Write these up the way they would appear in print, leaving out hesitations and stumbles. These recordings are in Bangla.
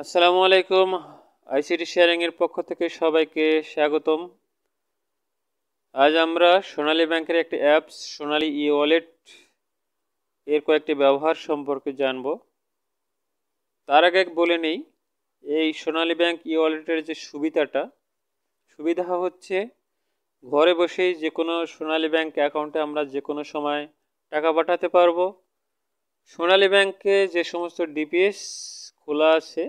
আসসালামু আলাইকুম। আইসিটি শেয়ারিং এর পক্ষ থেকে সবাইকে স্বাগতম। আজ আমরা সোনালী ব্যাংকের একটি অ্যাপস সোনালী ই-ওয়ালেট এর কয়েকটি ব্যবহার সম্পর্কে জানব। তার আগে বলে নেই, এই সোনালী ব্যাংক ই-ওয়ালেটের যে সুবিধা হচ্ছে ঘরে বসেই যে কোনো সোনালী ব্যাংক অ্যাকাউন্টে আমরা যে কোনো সময় টাকা পাঠাতে পারবো। সোনালী ব্যাংকে যে সমস্ত ডিপিএস খোলা আছে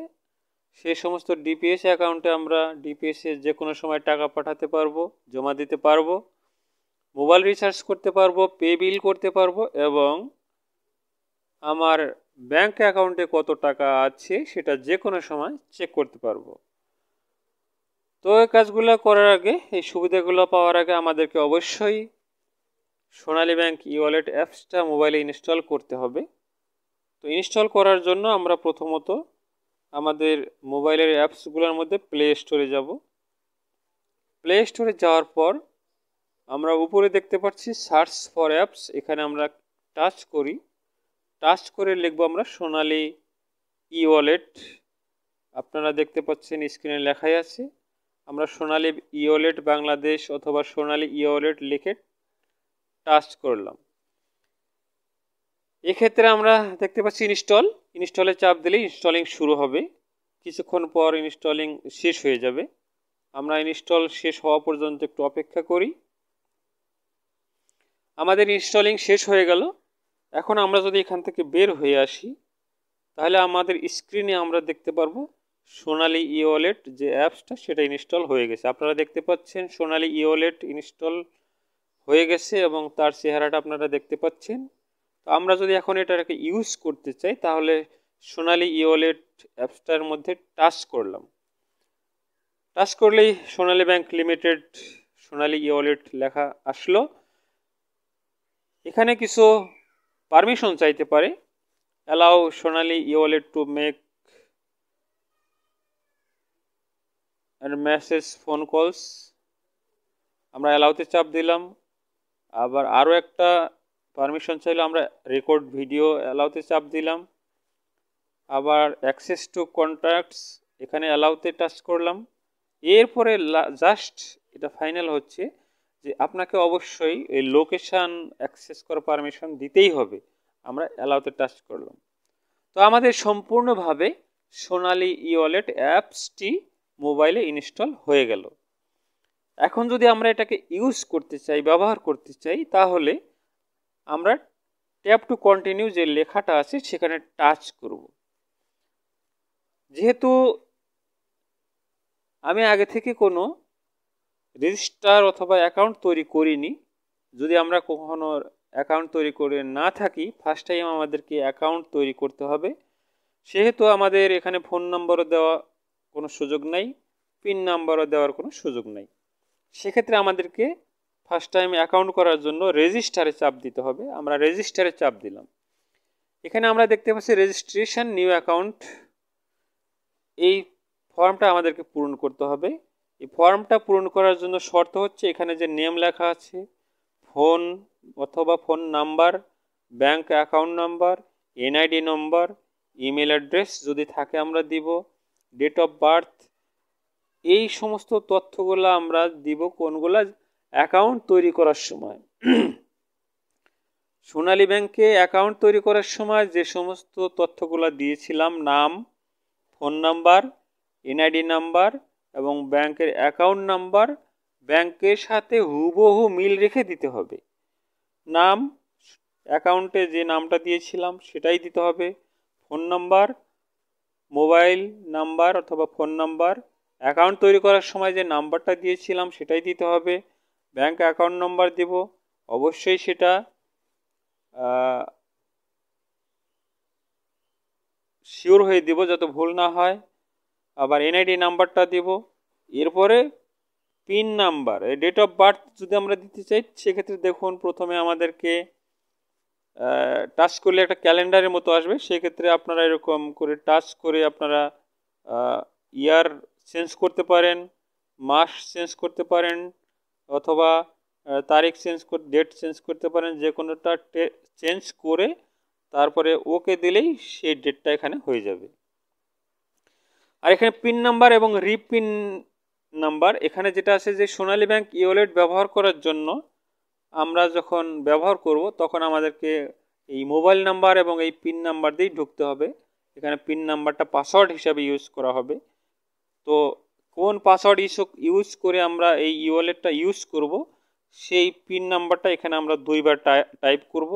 সেই সমস্ত ডিপিএস অ্যাকাউন্টে আমরা ডিপিএসে যে কোনো সময় টাকা পাঠাতে পারবো, জমা দিতে পারবো, মোবাইল রিচার্জ করতে পারবো, পে বিল করতে পারবো এবং আমার ব্যাংক অ্যাকাউন্টে কত টাকা আছে সেটা যে কোনো সময় চেক করতে পারবো। তো এই কাজগুলো করার আগে, এই সুবিধাগুলো পাওয়ার আগে আমাদেরকে অবশ্যই সোনালী ব্যাংক ই-ওয়ালেট অ্যাপসটা মোবাইলে ইনস্টল করতে হবে। তো ইনস্টল করার জন্য আমরা প্রথমত আমাদের মোবাইলের অ্যাপসগুলোর মধ্যে প্লে স্টোরে যাব। প্লে স্টোরে যাওয়ার পর আমরা উপরে দেখতে পাচ্ছি সার্চ ফর অ্যাপস, এখানে আমরা টাচ করি। টাচ করে লিখবো আমরা সোনালী ই-ওয়ালেট। আপনারা দেখতে পাচ্ছেন স্ক্রিনে লেখাই আছে। আমরা সোনালী ই-ওয়ালেট বাংলাদেশ অথবা সোনালী ই-ওয়ালেট লিখে টাচ করলাম। এক্ষেত্রে আমরা দেখতে পাচ্ছি ইনস্টলে চাপ দিলে ইনস্টলিং শুরু হবে। কিছুক্ষণ পর ইনস্টলিং শেষ হয়ে যাবে। আমরা ইনস্টল শেষ হওয়া পর্যন্ত একটু অপেক্ষা করি। আমাদের ইনস্টলিং শেষ হয়ে গেল। এখন আমরা যদি এখান থেকে বের হয়ে আসি তাহলে আমাদের স্ক্রিনে আমরা দেখতে পারবো সোনালী ই-ওয়ালেট যে অ্যাপসটা সেটা ইনস্টল হয়ে গেছে। আপনারা দেখতে পাচ্ছেন সোনালী ই-ওয়ালেট ইনস্টল হয়ে গেছে এবং তার চেহারাটা আপনারা দেখতে পাচ্ছেন। তো আমরা যদি এখন এটাকে ইউজ করতে চাই তাহলে সোনালী ই-ওয়ালেট অ্যাপসটার মধ্যে টাচ করলাম। টাচ করলেই সোনালী ব্যাংক লিমিটেড সোনালী ই-ওয়ালেট লেখা আসলো। এখানে কিছু পারমিশন চাইতে পারে। Allow Sonali e wallet to make and message phone calls, আমরা অ্যালাউতে চাপ দিলাম। আবার আরও একটা পারমিশন চাইলে আমরা রেকর্ড ভিডিও অ্যালাউতে চাপ দিলাম। আবার অ্যাক্সেস টু কন্ট্যাক্টস, এখানে অ্যালাউতে টাচ করলাম। এরপরে জাস্ট এটা ফাইনাল হচ্ছে যে আপনাকে অবশ্যই এই লোকেশান অ্যাক্সেস করার পারমিশন দিতেই হবে। আমরা অ্যালাউতে টাচ করলাম। তো আমাদের সম্পূর্ণভাবে সোনালী ই-ওয়ালেট অ্যাপসটি মোবাইলে ইনস্টল হয়ে গেল। এখন যদি আমরা এটাকে ইউজ করতে চাই, ব্যবহার করতে চাই, তাহলে আমরা ট্যাপ টু কন্টিনিউ যে লেখাটা আছে সেখানে টাচ করব। যেহেতু আমি আগে থেকে কোনো রেজিস্টার অথবা অ্যাকাউন্ট তৈরি করিনি, যদি আমরা কখনো অ্যাকাউন্ট তৈরি করে না থাকি, ফার্স্ট টাইম আমাদেরকে অ্যাকাউন্ট তৈরি করতে হবে। সেহেতু আমাদের এখানে ফোন নম্বরও দেওয়া কোনো সুযোগ নাই, পিন নাম্বারও দেওয়ার কোনো সুযোগ নাই। সেক্ষেত্রে আমাদেরকে ফার্স্ট টাইম অ্যাকাউন্ট করার জন্য রেজিস্টারে চাপ দিতে হবে। আমরা রেজিস্টারে চাপ দিলাম। এখানে আমরা দেখতে পাচ্ছি রেজিস্ট্রেশন নিউ অ্যাকাউন্ট, এই ফর্মটা আমাদেরকে পূরণ করতে হবে। এই ফর্মটা পূরণ করার জন্য শর্ত হচ্ছে এখানে যে নেম লেখা আছে, ফোন অথবা phone number, bank account number, NID নম্বর, ইমেল অ্যাড্রেস যদি থাকে আমরা দিব, ডেট অফ বার্থ, এই সমস্ত তথ্যগুলো আমরা দিব কোনগুলা অ্যাকাউন্ট তৈরি করার সময়। সোনালী ব্যাংকে অ্যাকাউন্ট তৈরি করার সময় যে সমস্ত তথ্যগুলো দিয়েছিলাম, নাম, ফোন নাম্বার, এনআইডি নাম্বার এবং ব্যাংকের অ্যাকাউন্ট নাম্বার ব্যাংকের সাথে হুবহু মিল রেখে দিতে হবে। নাম, অ্যাকাউন্টে যে নামটা দিয়েছিলাম সেটাই দিতে হবে। ফোন নাম্বার, মোবাইল নাম্বার অথবা ফোন নাম্বার, অ্যাকাউন্ট তৈরি করার সময় যে নাম্বারটা দিয়েছিলাম সেটাই দিতে হবে। ব্যাংক অ্যাকাউন্ট নাম্বার দিব, অবশ্যই সেটা শিওর হয়ে দিব যাতে ভুল না হয়। আবার এনআইডি নাম্বারটা দিব। এরপরে PIN number, date of birth যদি আমরা দিতে চাই সেক্ষেত্রে দেখুন প্রথমে আমাদেরকে টাচ করলে একটা ক্যালেন্ডারের মতো আসবে। সেক্ষেত্রে আপনারা এরকম করে টাচ করে আপনারা ইয়ার চেঞ্জ করতে পারেন, মাস চেঞ্জ করতে পারেন অথবা তারিখ ডেট চেঞ্জ করতে পারেন। যে কোনোটা চেঞ্জ করে তারপরে ওকে দিলেই সেই ডেটটা এখানে হয়ে যাবে। আর এখানে পিন নাম্বার এবং রিপিন নাম্বার, এখানে যেটা আছে যে সোনালী ব্যাংক ই ওয়ালেট ব্যবহার করার জন্য আমরা যখন ব্যবহার করব তখন আমাদেরকে এই মোবাইল নাম্বার এবং এই পিন নাম্বার দিয়েই ঢুকতে হবে। এখানে পিন নাম্বারটা পাসওয়ার্ড হিসাবে ইউজ করা হবে। তো কোন পাসওয়ার্ড ইউজ করে আমরা এই ই ওয়ালেটটা ইউজ করব, সেই পিন নাম্বারটা এখানে আমরা 2বার টাইপ করব।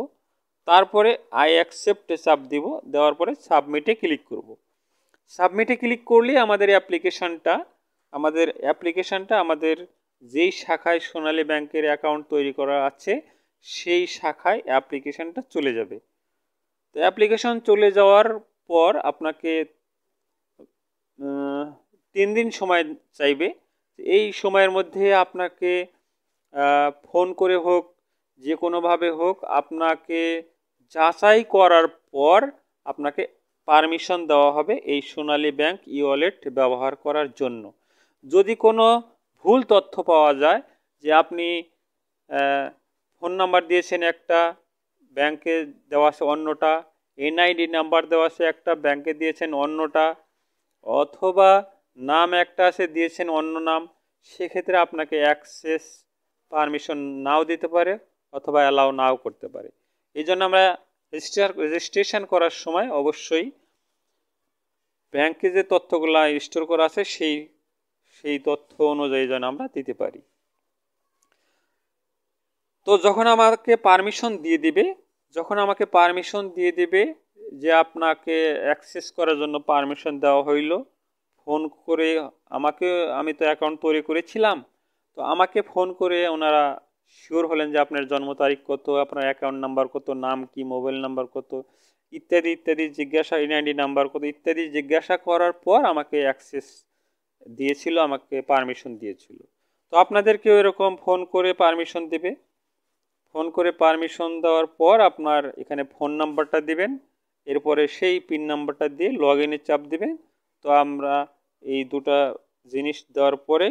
তারপরে আই অ্যাকসেপ্টে চাপ দিব, দেওয়ার পরে সাবমিটে ক্লিক করব। সাবমিটে ক্লিক করলেই আমাদের আমাদের যেই শাখায় সোনালী ব্যাংকের অ্যাকাউন্ট তৈরি করা আছে সেই শাখায় অ্যাপ্লিকেশনটা চলে যাবে। তো অ্যাপ্লিকেশন চলে যাওয়ার পর আপনাকে 3 দিন সময় চাইবে। এই সময়ের মধ্যে আপনাকে ফোন করে হোক, যে কোনোভাবে হোক, আপনাকে যাচাই করার পর আপনাকে পারমিশন দেওয়া হবে এই সোনালী ব্যাংক ই ওয়ালেট ব্যবহার করার জন্য। যদি কোনো ভুল তথ্য পাওয়া যায় যে আপনি ফোন নাম্বার দিয়েছেন একটা, ব্যাংকে দেওয়া আছে অন্যটা, এনআইডি নাম্বার দেওয়া আছে একটা, ব্যাংকে দিয়েছেন অন্যটা, অথবা নাম একটা আছে দিয়েছেন অন্য নাম, সেক্ষেত্রে আপনাকে অ্যাক্সেস পারমিশন নাও দিতে পারে অথবা অ্যালাউ নাও করতে পারে। এই জন্য আমরা রেজিস্ট্রেশন করার সময় অবশ্যই ব্যাংকে যে তথ্যগুলো স্টোর করা আছে সেই তথ্য অনুযায়ী যেন আমরা দিতে পারি। তো যখন আমাকে পারমিশন দিয়ে দিবে যে আপনাকে অ্যাক্সেস করার জন্য পারমিশন দেওয়া হইল, ফোন করে আমি তো অ্যাকাউন্ট তৈরি করেছিলাম, তো আমাকে ফোন করে ওনারা শিওর হলেন যে আপনার জন্ম তারিখ কত, আপনার অ্যাকাউন্ট নাম্বার কত, নাম কি, মোবাইল নাম্বার কত, ইত্যাদি ইত্যাদি জিজ্ঞাসা, এনআইডি নাম্বার কত ইত্যাদি জিজ্ঞাসা করার পর আমাকে অ্যাক্সেস দিয়েছিল, আমাকে পারমিশন দিয়েছিল। তো আপনাদেরকেও এরকম ফোন করে পারমিশন দেবে। ফোন করে পারমিশন দেওয়ার পর আপনার এখানে ফোন নাম্বারটা দিবেন, এরপরে সেই পিন নাম্বারটা দিয়ে লগ ইনে চাপ দিবেন। তো আমরা এই দুটা জিনিস দেওয়ার পরে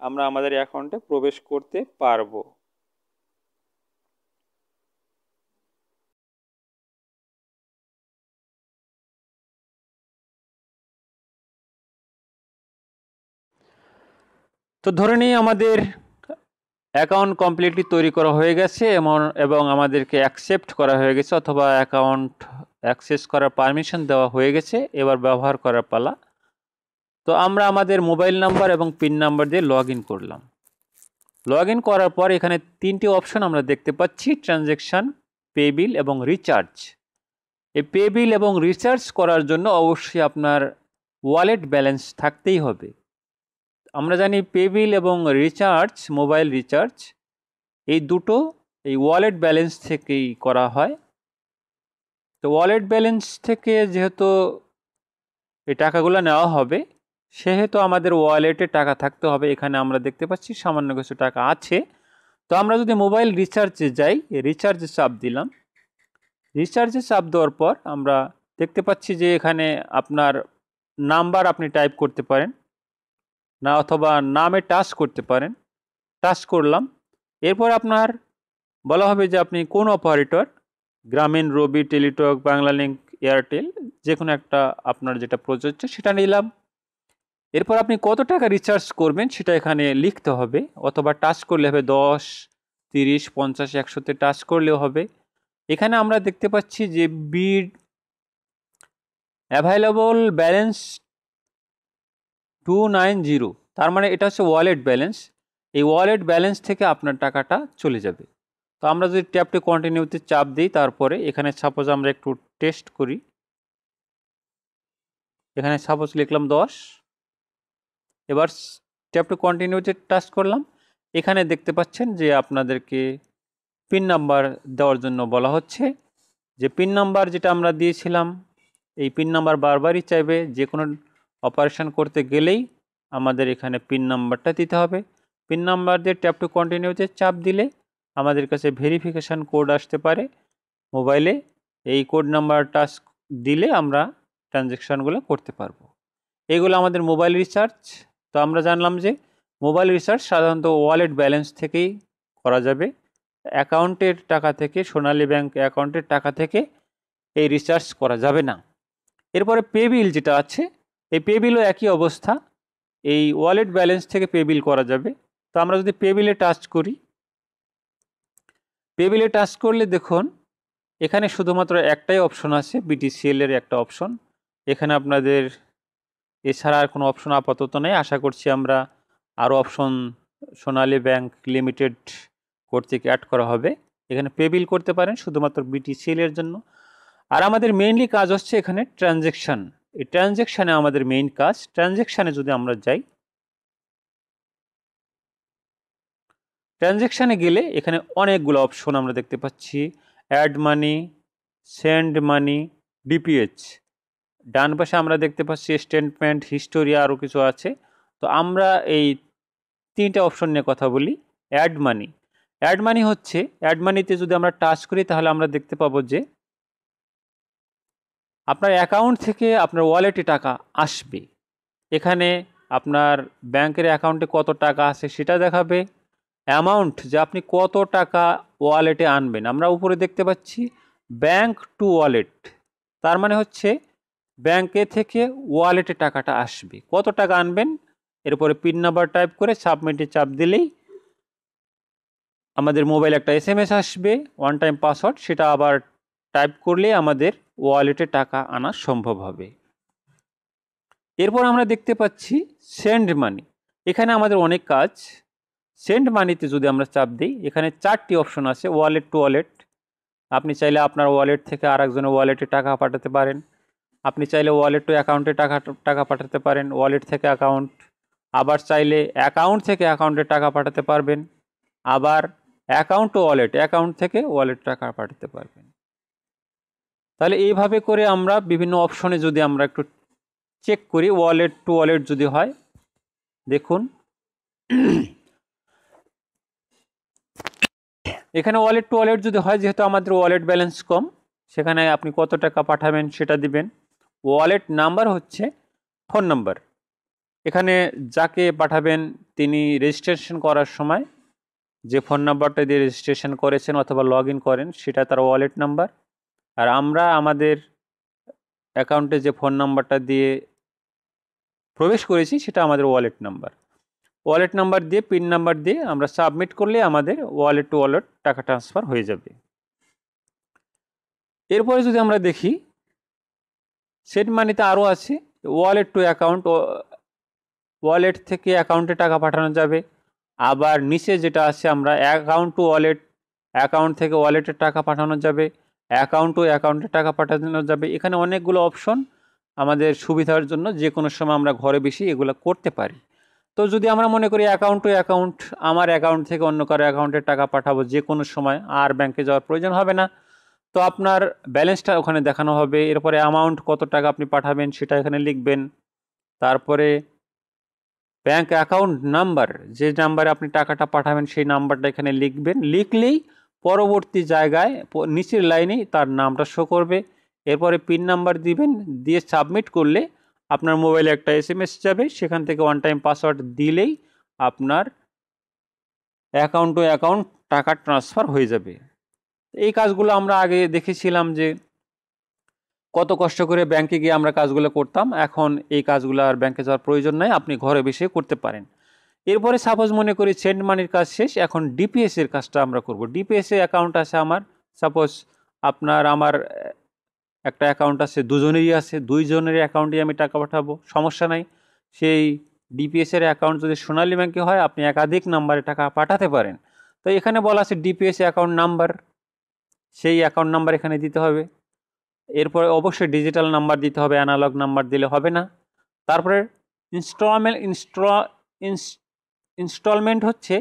আমরা আমাদের অ্যাকাউন্টে প্রবেশ করতে পারবো। তো ধরে নিই আমাদের অ্যাকাউন্ট কমপ্লিটলি তৈরি করা হয়ে গেছে এবং আমাদেরকে অ্যাকসেপ্ট করা হয়ে গেছে অথবা অ্যাকাউন্ট অ্যাক্সেস করার পারমিশন দেওয়া হয়ে গেছে, এবার ব্যবহার করার পালা। তো আমরা আমাদের মোবাইল নাম্বার এবং পিন নাম্বার দিয়ে লগ ইন করলাম। লগ ইন করার পর এখানে 3টি অপশন আমরা দেখতে পাচ্ছি, ট্রানজ্যাকশান, পে বিল এবং রিচার্জ। এই পে বিল এবং রিচার্জ করার জন্য অবশ্যই আপনার ওয়ালেট ব্যালেন্স থাকতেই হবে। আমরা জানি পে বিল এবং রিচার্জ, মোবাইল রিচার্জ, এই দুটো এই ওয়ালেট ব্যালেন্স থেকেই করা হয়। তো ওয়ালেট ব্যালেন্স থেকে যেহেতু এই টাকাগুলো নেওয়া হবে, সেহেতু আমাদের ওয়ালেটে টাকা থাকতে হবে। এখানে আমরা দেখতে পাচ্ছি সামান্য কিছু টাকা আছে। তো আমরা যদি মোবাইল রিচার্জে যাই, রিচার্জে চাপ দিলাম। রিচার্জে চাপ দেওয়ার পর আমরা দেখতে পাচ্ছি যে এখানে আপনার নাম্বার আপনি টাইপ করতে পারেন না, অথবা নামে টাচ করতে পারেন। টাচ করলাম, এরপর আপনার বলা হবে যে আপনি কোন অপারেটর, গ্রামীণ, রবি, টেলিটক, বাংলালিংক, এয়ারটেল, যে কোনো একটা আপনার যেটা প্রযোজ্য সেটা নিলাম। এরপর আপনি কত টাকা রিচার্জ করবেন সেটা এখানে লিখতে হবে, অথবা টাচ করলে হবে 10, 30, 50, 100-তে টাচ করলেও হবে। এখানে আমরা দেখতে পাচ্ছি যে বিড অ্যাভাইলেবল ব্যালেন্স 290, তার মানে এটা হচ্ছে ওয়ালেট ব্যালেন্স। এই ওয়ালেট ব্যালেন্স থেকে আপনার টাকাটা চলে যাবে। তো আমরা যদি ট্যাপটি কন্টিনিউতে চাপ দিই, তারপরে এখানে সাপোজ আমরা একটু টেস্ট করি, এখানে সাপোজ লিখলাম 10, এবার ট্যাপটি কন্টিনিউতে টাচ করলাম। এখানে দেখতে পাচ্ছেন যে আপনাদেরকে পিন নাম্বার দেওয়ার জন্য বলা হচ্ছে, যে পিন নাম্বার যেটা আমরা দিয়েছিলাম এই পিন নাম্বার বারবারই চাইবে। যে কোনো অপারেশন করতে গেলেই আমাদের এখানে পিন নাম্বারটা দিতে হবে। পিন নাম্বার দিয়ে ট্যাপ টু কন্টিনিউতে চাপ দিলে আমাদের কাছে ভেরিফিকেশান কোড আসতে পারে মোবাইলে। এই কোড নাম্বারটা দিলে আমরা ট্রানজ্যাকশানগুলো করতে পারবো। এগুলো আমাদের মোবাইল রিচার্জ। তো আমরা জানলাম যে মোবাইল রিচার্জ সাধারণত ওয়ালেট ব্যালেন্স থেকেই করা যাবে, অ্যাকাউন্টের টাকা থেকে, সোনালী ব্যাংক অ্যাকাউন্টের টাকা থেকে এই রিচার্জ করা যাবে না। এরপরে পে বিল যেটা আছে, এই পে বিলও একই অবস্থা, এই ওয়ালেট ব্যালেন্স থেকে পে বিল করা যাবে। তো আমরা যদি পে বিলে টাচ করি, পে বিলে টাচ করলে দেখুন এখানে শুধুমাত্র একটাই অপশন আছে, বিটিসিএল এর একটা অপশন। এখানে আপনাদের এছাড়া আর কোনো অপশন আপাতত নেই। আশা করছি আমরা আরও অপশন সোনালী ব্যাংক লিমিটেড কর্তৃক অ্যাড করা হবে। এখানে পে বিল করতে পারেন শুধুমাত্র বিটিসিএল এর জন্য। আর আমাদের মেইনলি কাজ হচ্ছে এখানে ট্রানজ্যাকশান। এই ট্রানজ্যাকশানে আমাদের মেইন কাজ। ট্রানজ্যাকশানে যদি আমরা যাই, ট্রানজ্যাকশানে গেলে এখানে অনেকগুলো অপশন আমরা দেখতে পাচ্ছি। অ্যাড মানি, সেন্ড মানি, ডিপিএইচ। ডান পাশে আমরা দেখতে পাচ্ছি স্টেটমেন্ট, হিস্টোরি, আরও কিছু আছে। তো আমরা এই তিনটা অপশন নিয়ে কথা বলি। অ্যাড মানি, অ্যাড মানি হচ্ছে, অ্যাড মানিতে যদি আমরা টাচ করি তাহলে আমরা দেখতে পাবো যে আপনার অ্যাকাউন্ট থেকে আপনার ওয়ালেটে টাকা আসবে। এখানে আপনার ব্যাংকের অ্যাকাউন্টে কত টাকা আছে সেটা দেখাবে, অ্যামাউন্ট যে আপনি কত টাকা ওয়ালেটে আনবেন। আমরা উপরে দেখতে পাচ্ছি ব্যাংক টু ওয়ালেট, তার মানে হচ্ছে ব্যাংকে থেকে ওয়ালেটে টাকাটা আসবে, কত টাকা আনবেন। এরপরে পিন নাম্বার টাইপ করে সাবমিটে চাপ দিলেই আমাদের মোবাইলে একটা এসএমএস আসবে, ওয়ান টাইম পাসওয়ার্ড, সেটা আবার টাইপ করলে আমাদের ওয়ালেটে টাকা আনা সম্ভব হবে। এরপর আমরা দেখতে পাচ্ছি সেন্ড মানি। এখানে আমাদের অনেক কাজ। সেন্ড মানিতে যদি আমরা চাপ দিই, এখানে 4টি অপশন আছে। ওয়ালেট টু ওয়ালেট, আপনি চাইলে আপনার ওয়ালেট থেকে আরেকজনের ওয়ালেটে টাকা পাঠাতে পারেন। আপনি চাইলে ওয়ালেট টু অ্যাকাউন্টে টাকা পাঠাতে পারেন, ওয়ালেট থেকে অ্যাকাউন্ট। আবার চাইলে অ্যাকাউন্ট থেকে অ্যাকাউন্টে টাকা পাঠাতে পারবেন। আবার অ্যাকাউন্ট টু ওয়ালেট, অ্যাকাউন্ট থেকে ওয়ালেট টাকা পাঠাতে পারবেন। তাহলে এইভাবে করে আমরা বিভিন্ন অপশনে যদি আমরা একটু চেক করি, ওয়ালেট টু ওয়ালেট যদি হয়, দেখুন এখানে ওয়ালেট টু ওয়ালেট যদি হয়, যেহেতু আমাদের ওয়ালেট ব্যালেন্স কম, সেখানে আপনি কত টাকা পাঠাবেন সেটা দিবেন। ওয়ালেট নাম্বার হচ্ছে ফোন নাম্বার। এখানে যাকে পাঠাবেন তিনি রেজিস্ট্রেশন করার সময় যে ফোন নাম্বারটা দিয়ে রেজিস্ট্রেশন করেছেন অথবা লগ ইন করেন সেটা তার ওয়ালেট নাম্বার। আর আমরা আমাদের অ্যাকাউন্টে যে ফোন নাম্বারটা দিয়ে প্রবেশ করেছি সেটা আমাদের ওয়ালেট নাম্বার। ওয়ালেট নাম্বার দিয়ে পিন নাম্বার দিয়ে আমরা সাবমিট করলে আমাদের ওয়ালেট টু ওয়ালেট টাকা ট্রান্সফার হয়ে যাবে। এরপরে যদি আমরা দেখি সেন্ড মানিতে আরও আছে ওয়ালেট টু অ্যাকাউন্ট, ওয়ালেট থেকে অ্যাকাউন্টে টাকা পাঠানো যাবে। আবার নিচে যেটা আছে আমরা অ্যাকাউন্ট টু ওয়ালেট, অ্যাকাউন্ট থেকে ওয়ালেটে টাকা পাঠানো যাবে, অ্যাকাউন্ট টু অ্যাকাউন্টে টাকা পাঠানো যাবে। এখানে অনেকগুলো অপশন আমাদের সুবিধার জন্য যে কোনো সময় আমরা ঘরে বসে এগুলো করতে পারি। তো যদি আমরা মনে করি অ্যাকাউন্ট টু অ্যাকাউন্ট, আমার অ্যাকাউন্ট থেকে অন্য কারো অ্যাকাউন্টে টাকা পাঠাবো যে কোনো সময়, আর ব্যাংকে যাওয়ার প্রয়োজন হবে না। তো আপনার ব্যালেন্সটা ওখানে দেখানো হবে। এরপরে অ্যামাউন্ট কত টাকা আপনি পাঠাবেন সেটা এখানে লিখবেন। তারপরে ব্যাংক অ্যাকাউন্ট নাম্বার, যে নাম্বারে আপনি টাকাটা পাঠাবেন সেই নাম্বারটা এখানে লিখবেন। লিখলেই পরবর্তী জায়গায় নিচের লাইনেই তার নামটা শো করবে। এরপরে পিন নাম্বার দিবেন, দিয়ে সাবমিট করলে আপনার মোবাইলে একটা এসএমএস যাবে, সেখান থেকে ওয়ান টাইম পাসওয়ার্ড দিলেই আপনার অ্যাকাউন্ট টু অ্যাকাউন্ট টাকা ট্রান্সফার হয়ে যাবে। এই কাজগুলো আমরা আগে দেখেছিলাম যে কত কষ্ট করে ব্যাংকে গিয়ে আমরা কাজগুলো করতাম। এখন এই কাজগুলো আর ব্যাংকে যাওয়ার প্রয়োজন নাই, আপনি ঘরে বসে করতে পারেন। এরপরে সাপোজ মনে করি সেন্ড মানির কাজ শেষ, এখন ডিপিএস এর কাজটা আমরা করব। ডিপিএস এর অ্যাকাউন্ট আছে আমার, সাপোজ আপনার আমার একটা অ্যাকাউন্ট আছে, দুজনেরই আছে, দুইজনের অ্যাকাউন্টে আমি টাকা পাঠাবো, সমস্যা নাই। সেই ডিপিএস এর অ্যাকাউন্ট যদি সোনালী ব্যাংকে হয় আপনি একাধিক নাম্বারে টাকা পাঠাতে পারেন। তো এখানে বলা আছে ডিপিএস অ্যাকাউন্ট নাম্বার, সেই অ্যাকাউন্ট নাম্বার এখানে দিতে হবে। এরপরে অবশ্যই ডিজিটাল নাম্বার দিতে হবে, অ্যানালগ নাম্বার দিলে হবে না। তারপরে ইনস্টলমেন্ট হচ্ছে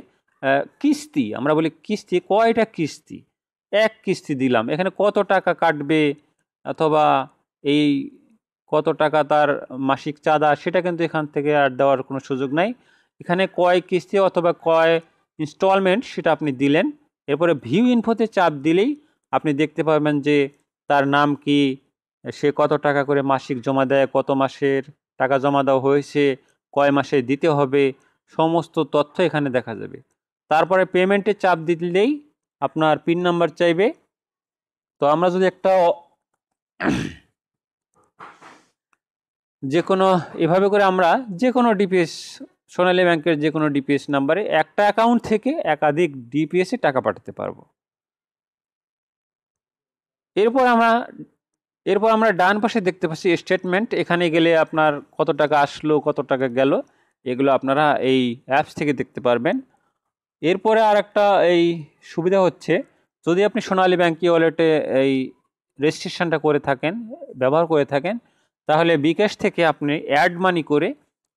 কিস্তি, আমরা বলি কিস্তি, কয়টা কিস্তি, এক কিস্তি দিলাম, এখানে কত টাকা কাটবে অথবা এই কত টাকা তার মাসিক চাঁদা সেটা কিন্তু এখান থেকে আর দেওয়ার কোনো সুযোগ নাই। এখানে কয় কিস্তি অথবা কয় ইনস্টলমেন্ট সেটা আপনি দিলেন। এরপরে ভিউ ইনফোতে চাপ দিলেই আপনি দেখতে পাবেন যে তার নাম কি, সে কত টাকা করে মাসিক জমা দেয়, কত মাসের টাকা জমা দেওয়া হয়েছে, কয় মাসে দিতে হবে, সমস্ত তথ্য এখানে দেখা যাবে। তারপরে পেমেন্টে চাপ দিলেই আপনার পিন নাম্বার চাইবে। তো আমরা যদি একটা যে কোনো এভাবে করে আমরা যে কোনো ডিপিএস, সোনালী ব্যাংকের যে কোনো ডিপিএস নাম্বারে একটা অ্যাকাউন্ট থেকে একাধিক ডিপিএসে টাকা পাঠাতে পারবো। এরপর আমরা ডান পাশে দেখতে পাচ্ছি স্টেটমেন্ট। এখানে গেলে আপনার কত টাকা আসলো, কত টাকা গেল, এগুলো আপনারা এই অ্যাপস থেকে দেখতে পারবেন। এরপরে আর একটা এই সুবিধা হচ্ছে, যদি আপনি সোনালী ব্যাংক ওয়ালেটে এই রেজিস্ট্রেশনটা করে থাকেন, ব্যবহার করে থাকেন, তাহলে বিকাশ থেকে আপনি অ্যাড মানি করে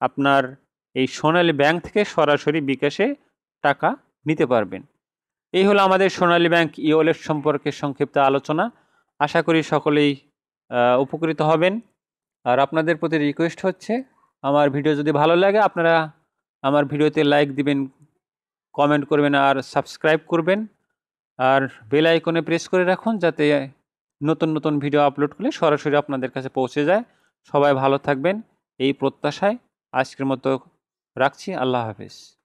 আপনার এই সোনালী ব্যাংক থেকে সরাসরি বিকাশে টাকা নিতে পারবেন। এই হলো আমাদের সোনালী ব্যাংক ওয়ালেট সম্পর্কে সংক্ষিপ্ত আলোচনা। আশা করি সকলেই উপকৃত হবেন। আর আপনাদের প্রতি রিকোয়েস্ট হচ্ছে, আমার ভিডিও যদি ভালো লাগে আপনারা আমার ভিডিওতে লাইক দিবেন, কমেন্ট করবেন আর সাবস্ক্রাইব করবেন। আর বেল আইকনে প্রেস করে রাখুন যাতে নতুন নতুন ভিডিও আপলোড করলে সরাসরি আপনাদের কাছে পৌঁছে যায়। সবাই ভালো থাকবেন এই প্রত্যাশায় আজকের মতো রাখছি। আল্লাহ হাফেজ।